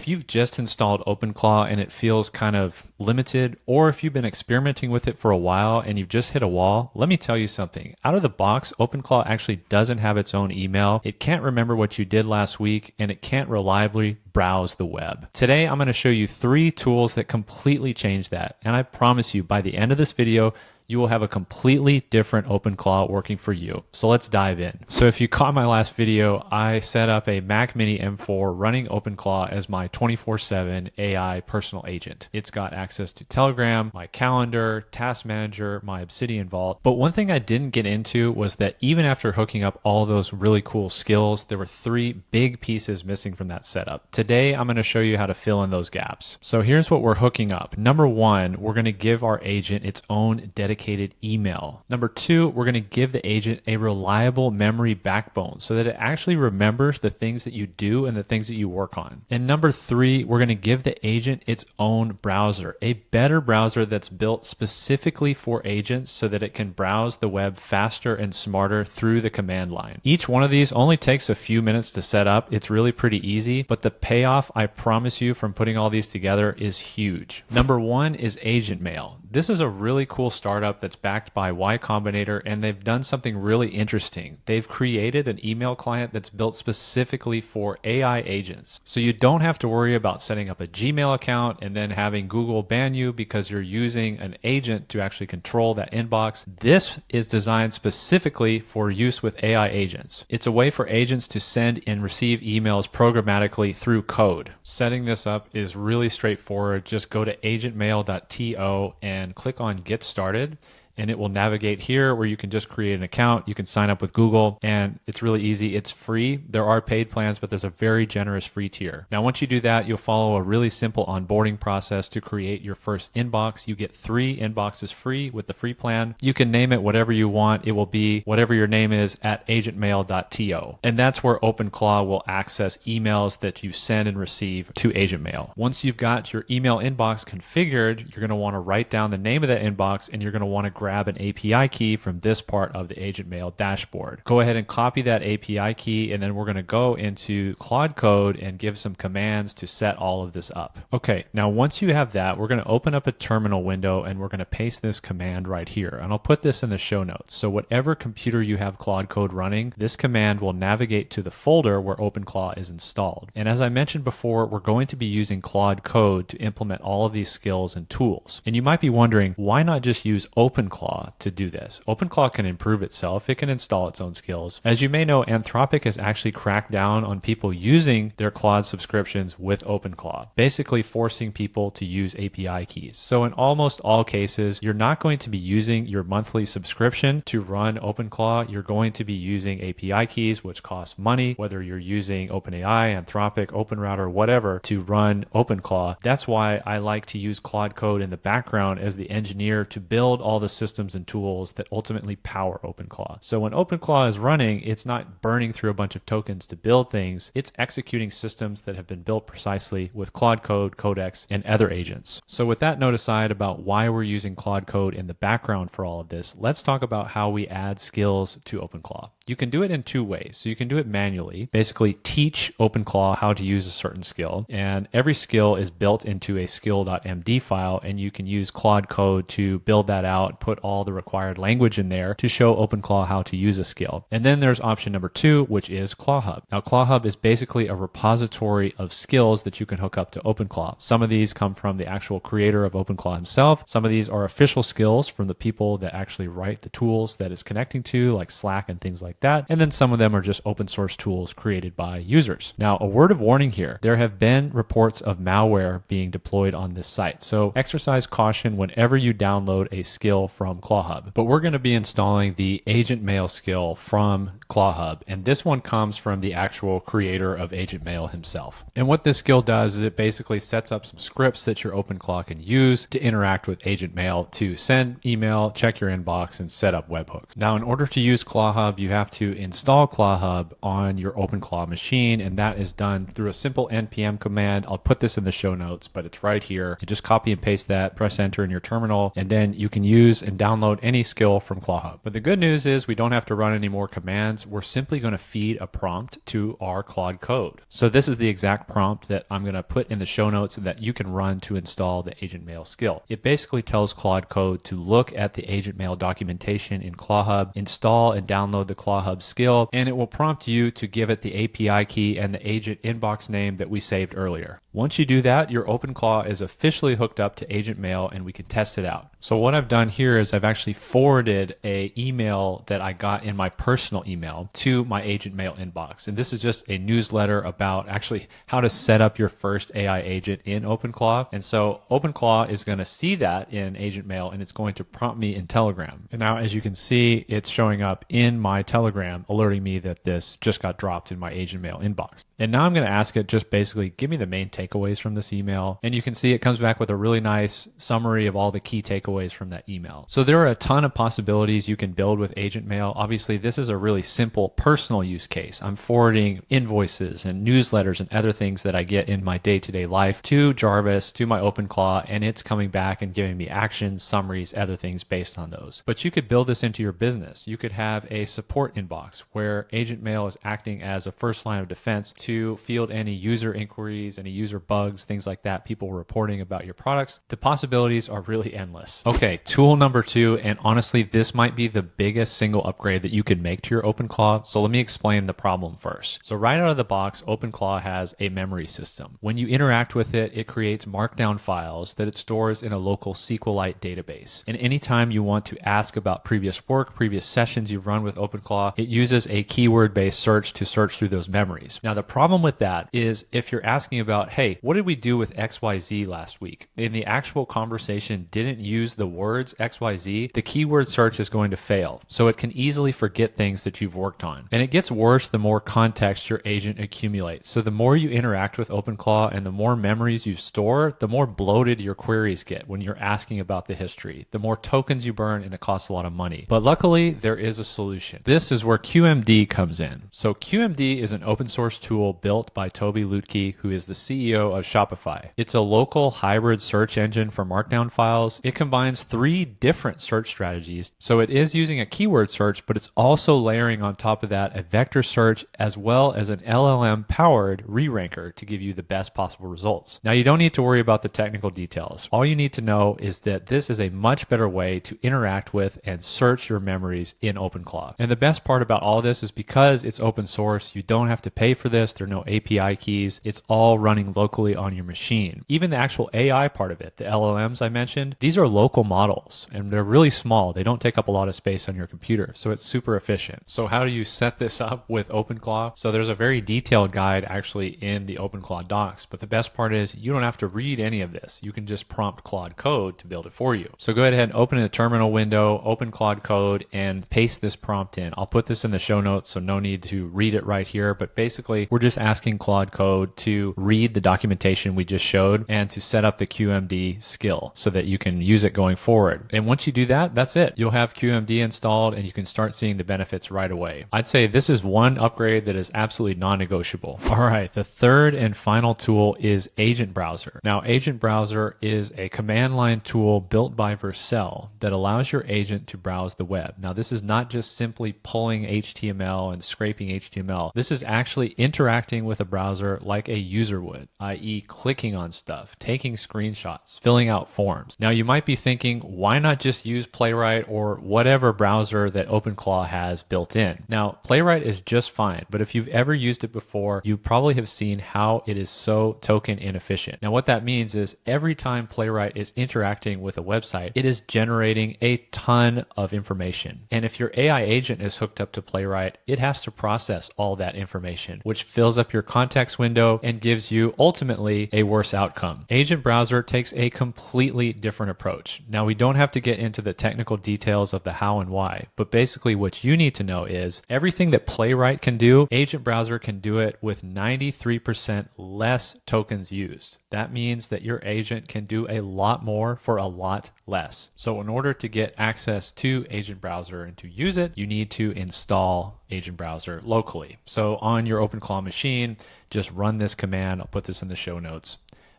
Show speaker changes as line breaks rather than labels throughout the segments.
If you've just installed OpenClaw and it feels kind of limited, or if you've been experimenting with it for a while and you've just hit a wall, let me tell you something. Out of the box, OpenClaw actually doesn't have its own email. It can't remember what you did last week, and it can't reliably browse the web. Today, I'm going to show you 3 tools that completely change that. And I promise you, by the end of this video, you will have a completely different OpenClaw working for you. So let's dive in. So if you caught my last video, I set up a Mac Mini M4 running OpenClaw as my 24/7 AI personal agent. It's got access to Telegram, my calendar, task manager, my Obsidian Vault. But one thing I didn't get into was that even after hooking up all those really cool skills, there were 3 big pieces missing from that setup. Today, I'm going to show you how to fill in those gaps. So here's what we're hooking up. Number 1, we're going to give our agent its own dedicated email. Number 2, we're going to give the agent a reliable memory backbone so that it actually remembers the things that you do and the things that you work on. And number 3, we're going to give the agent its own browser, a better browser that's built specifically for agents so that it can browse the web faster and smarter through the command line. Each one of these only takes a few minutes to set up. It's really pretty easy, but the payoff, I promise you, from putting all these together is huge. Number 1 is Agent Mail. This is a really cool startup that's backed by Y Combinator, and they've done something really interesting. They've created an email client that's built specifically for AI agents. So you don't have to worry about setting up a Gmail account and then having Google ban you because you're using an agent to actually control that inbox. This is designed specifically for use with AI agents. It's a way for agents to send and receive emails programmatically through code. Setting this up is really straightforward. Just go to agentmail.to and click on Get Started, and it will navigate here where you can just create an account. You can sign up with Google, and it's really easy. It's free. There are paid plans, but there's a very generous free tier. Now, once you do that, you'll follow a really simple onboarding process to create your first inbox. You get 3 inboxes free with the free plan. You can name it whatever you want. It will be whatever your name is at agentmail.to. And that's where OpenClaw will access emails that you send and receive to Agent Mail. Once you've got your email inbox configured, you're going to want to write down the name of that inbox, and you're going to want to grab an API key from this part of the Agent Mail dashboard. Go ahead and copy that API key, and then we're going to go into Claude Code and give some commands to set all of this up. Okay, now once you have that, we're going to open up a terminal window, and we're going to paste this command right here. And I'll put this in the show notes. So whatever computer you have Claude Code running, this command will navigate to the folder where OpenClaw is installed. And as I mentioned before, we're going to be using Claude Code to implement all of these skills and tools. And you might be wondering, why not just use OpenClaw to do this? OpenClaw can improve itself. It can install its own skills. As you may know, Anthropic has actually cracked down on people using their Claude subscriptions with OpenClaw, basically forcing people to use API keys. So in almost all cases, you're not going to be using your monthly subscription to run OpenClaw. You're going to be using API keys, which cost money, whether you're using OpenAI, Anthropic, OpenRouter, whatever, to run OpenClaw. That's why I like to use Claude Code in the background as the engineer to build all the systems and tools that ultimately power OpenClaw. So when OpenClaw is running, it's not burning through a bunch of tokens to build things. It's executing systems that have been built precisely with Claude Code, Codex, and other agents. So with that note aside about why we're using Claude Code in the background for all of this, let's talk about how we add skills to OpenClaw. You can do it in 2 ways. So you can do it manually, basically teach OpenClaw how to use a certain skill, and every skill is built into a skill.md file, and you can use Claude Code to build that out, put all the required language in there to show OpenClaw how to use a skill. And then there's option number 2, which is ClawHub. Now, ClawHub is basically a repository of skills that you can hook up to OpenClaw. Some of these come from the actual creator of OpenClaw himself. Some of these are official skills from the people that actually write the tools that it's connecting to, like Slack and things like that. And then some of them are just open source tools created by users. Now, a word of warning here, there have been reports of malware being deployed on this site. So exercise caution whenever you download a skill from ClawHub. But we're going to be installing the Agent Mail skill from ClawHub, and this one comes from the actual creator of Agent Mail himself. And what this skill does is it basically sets up some scripts that your OpenClaw can use to interact with Agent Mail to send email, check your inbox, and set up webhooks. Now, in order to use ClawHub, you have have to install ClawHub on your OpenClaw machine, and that is done through a simple npm command. I'll put this in the show notes, but it's right here. You just copy and paste that, press enter in your terminal, and then you can use and download any skill from ClawHub. But the good news is we don't have to run any more commands. We're simply going to feed a prompt to our Claude code. So this is the exact prompt that I'm going to put in the show notes that you can run to install the Agent Mail skill. It basically tells Claude Code to look at the Agent Mail documentation in ClawHub, install and download the ClawHub skill, and it will prompt you to give it the API key and the agent inbox name that we saved earlier. Once you do that, your OpenClaw is officially hooked up to Agent Mail and we can test it out. So what I've done here is I've actually forwarded an email that I got in my personal email to my Agent Mail inbox. And this is just a newsletter about actually how to set up your first AI agent in OpenClaw. And so OpenClaw is going to see that in Agent Mail and it's going to prompt me in Telegram. And now as you can see, it's showing up in my Telegram, alerting me that this just got dropped in my Agent Mail inbox. And now I'm going to ask it just basically give me the main takeaways from this email. And you can see it comes back with a really nice summary of all the key takeaways from that email. So there are a ton of possibilities you can build with Agent Mail. Obviously, this is a really simple personal use case. I'm forwarding invoices and newsletters and other things that I get in my day-to-day life to Jarvis, to my OpenClaw, and it's coming back and giving me actions, summaries, other things based on those. But you could build this into your business. You could have a support inbox where Agent Mail is acting as a first line of defense to field any user inquiries, any user bugs, things like that, people reporting about your products. The possibilities are really endless. Okay, tool number 2, and honestly, this might be the biggest single upgrade that you could make to your OpenClaw. So let me explain the problem first. So right out of the box, OpenClaw has a memory system. When you interact with it, it creates markdown files that it stores in a local SQLite database. And anytime you want to ask about previous work, previous sessions you've run with OpenClaw, it uses a keyword-based search to search through those memories. Now, the problem with that is if you're asking about, hey, what did we do with XYZ last week? And the actual conversation didn't use the words XYZ, the keyword search is going to fail. So it can easily forget things that you've worked on. And it gets worse the more context your agent accumulates. So the more you interact with OpenClaw and the more memories you store, the more bloated your queries get when you're asking about the history. The more tokens you burn and it costs a lot of money. But luckily, there is a solution. This is where QMD comes in. So QMD is an open source tool built by Toby Lutke, who is the CEO of Shopify. It's a local hybrid search engine for markdown files. It combines 3 different search strategies. So it is using a keyword search, but it's also layering on top of that a vector search as well as an LLM powered re-ranker to give you the best possible results. Now you don't need to worry about the technical details. All you need to know is that this is a much better way to interact with and search your memories in OpenClaw. And the best part about all this is because it's open source, you don't have to pay for this. There are no API keys. It's all running locally on your machine. Even the actual AI part of it, the LLMs I mentioned, these are local models and they're really small. They don't take up a lot of space on your computer. So it's super efficient. So how do you set this up with OpenClaw? So there's a very detailed guide actually in the OpenClaw docs, but the best part is you don't have to read any of this. You can just prompt Claude Code to build it for you. So go ahead and open a terminal window, open Claude Code, and paste this prompt in. I'll put this in the show notes, so no need to read it right here, but basically we're just asking Claude Code to read the documentation we just showed and to set up the QMD skill so that you can use it going forward. And once you do that, that's it. You'll have QMD installed and you can start seeing the benefits right away. I'd say this is one upgrade that is absolutely non-negotiable. All right, the third and final tool is Agent Browser. Now, Agent Browser is a command line tool built by Vercel that allows your agent to browse the web. Now, this is not just simply pulling HTML and scraping HTML. This is actually interacting with a browser like a user would, i.e. clicking on stuff, taking screenshots, filling out forms. Now, you might be thinking, why not just use Playwright or whatever browser that OpenClaw has built in? Now, Playwright is just fine, but if you've ever used it before, you probably have seen how it is so token inefficient. Now, what that means is every time Playwright is interacting with a website, it is generating a ton of information. And if your AI agent is hooked up to Playwright, it has to process all that information, which fills fills up your context window and gives you ultimately a worse outcome. Agent Browser takes a completely different approach. Now, we don't have to get into the technical details of the how and why, but basically what you need to know is everything that Playwright can do, Agent Browser can do it with 93% less tokens used. That means that your agent can do a lot more for a lot less. So in order to get access to Agent Browser and to use it, you need to install Agent Browser locally. So on your OpenClaw machine, just run this command. I'll put this in the show notes.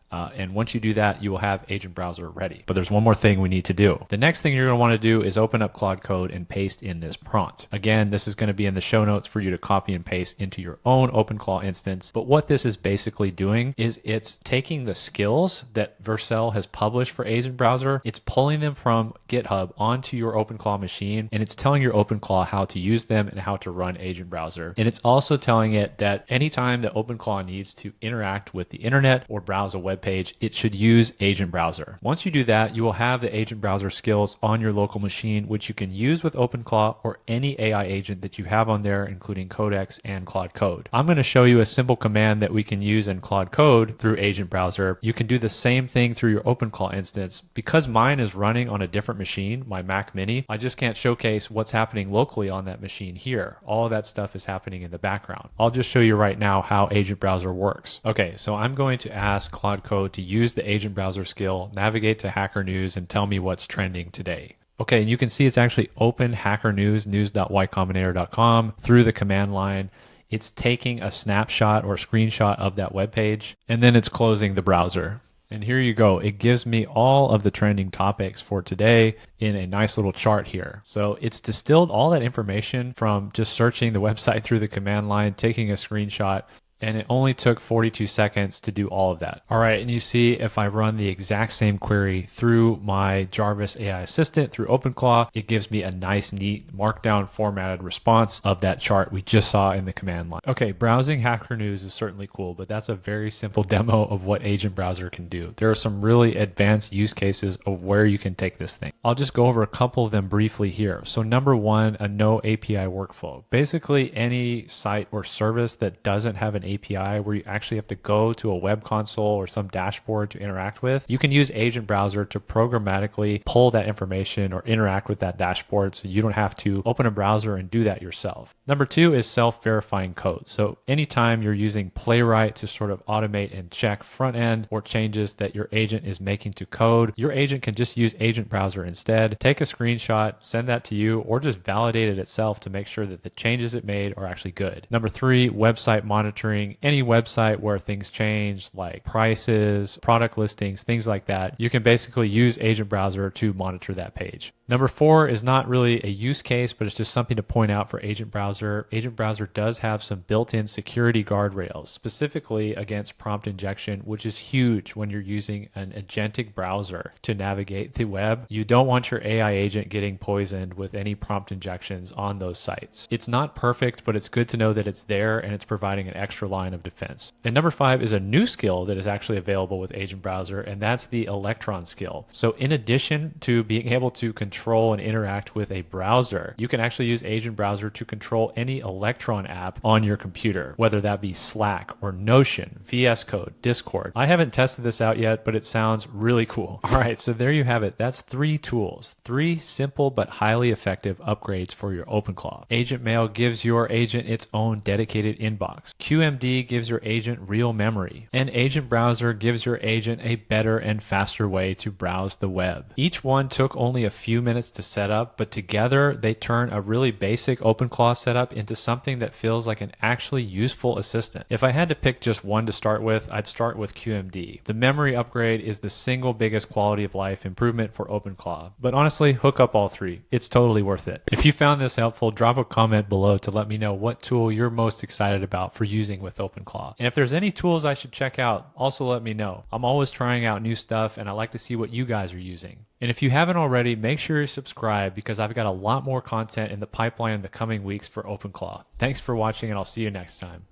And once you do that, you will have Agent Browser ready. But there's one more thing we need to do. The next thing you're going to want to do is open up Claude Code and paste in this prompt. Again, this is going to be in the show notes for you to copy and paste into your own OpenClaw instance. But what this is basically doing is it's taking the skills that Vercel has published for Agent Browser, it's pulling them from GitHub onto your OpenClaw machine, and it's telling your OpenClaw how to use them and how to run Agent Browser. And it's also telling it that anytime that OpenClaw needs to interact with the internet or browse a web page, it should use Agent Browser. Once you do that, you will have the Agent Browser skills on your local machine, which you can use with OpenClaw or any AI agent that you have on there, including Codex and Claude Code. I'm going to show you a simple command that we can use in Claude Code through Agent Browser. You can do the same thing through your OpenClaw instance. Because mine is running on a different machine, my Mac Mini, I just can't showcase what's happening locally on that machine here. All of that stuff is happening in the background. I'll just show you right now how Agent Browser works. Okay, so I'm going to ask Claude Code to use the Agent Browser skill, navigate to Hacker News, and tell me what's trending today. Okay, and you can see it's actually open Hacker News, news.ycombinator.com through the command line. It's taking a snapshot or screenshot of that web page, and then it's closing the browser. And here you go. It gives me all of the trending topics for today in a nice little chart here. So it's distilled all that information from just searching the website through the command line, taking a screenshot, and it only took 42 seconds to do all of that. All right, and you see if I run the exact same query through my Jarvis AI assistant through OpenClaw, it gives me a nice, neat, markdown formatted response of that chart we just saw in the command line. Okay, browsing Hacker News is certainly cool, but that's a very simple demo of what Agent Browser can do. There are some really advanced use cases of where you can take this thing. I'll just go over a couple of them briefly here. So number one, a no API workflow. Basically, any site or service that doesn't have an API where you actually have to go to a web console or some dashboard to interact with, you can use Agent Browser to programmatically pull that information or interact with that dashboard so you don't have to open a browser and do that yourself. Number two is self-verifying code. So anytime you're using Playwright to sort of automate and check front end or changes that your agent is making to code, your agent can just use Agent Browser instead, take a screenshot, send that to you, or just validate it itself to make sure that the changes it made are actually good. Number three, website monitoring. Any website where things change, like prices, product listings, things like that, you can basically use Agent Browser to monitor that page. Number four is not really a use case, but it's just something to point out for Agent Browser. Agent Browser does have some built-in security guardrails, specifically against prompt injection, which is huge when you're using an agentic browser to navigate the web. You don't want your AI agent getting poisoned with any prompt injections on those sites. It's not perfect, but it's good to know that it's there and it's providing an extra line of defense. And number five is a new skill that is actually available with Agent Browser, and that's the Electron skill. So in addition to being able to control and interact with a browser, you can actually use Agent Browser to control any Electron app on your computer, whether that be Slack or Notion, VS Code, Discord. I haven't tested this out yet, but it sounds really cool. All right, so there you have it. That's three tools, three simple but highly effective upgrades for your OpenClaw. Agent Mail gives your agent its own dedicated inbox. QMD gives your agent real memory, and Agent Browser gives your agent a better and faster way to browse the web. Each one took only a few minutes to set up, but together they turn a really basic OpenClaw setup into something that feels like an actually useful assistant. If I had to pick just one to start with, I'd start with QMD. The memory upgrade is the single biggest quality of life improvement for OpenClaw, but honestly, hook up all three. It's totally worth it. If you found this helpful, drop a comment below to let me know what tool you're most excited about for using with OpenClaw. And if there's any tools I should check out, also let me know. I'm always trying out new stuff and I like to see what you guys are using. And if you haven't already, make sure you subscribe because I've got a lot more content in the pipeline in the coming weeks for OpenClaw. Thanks for watching and I'll see you next time.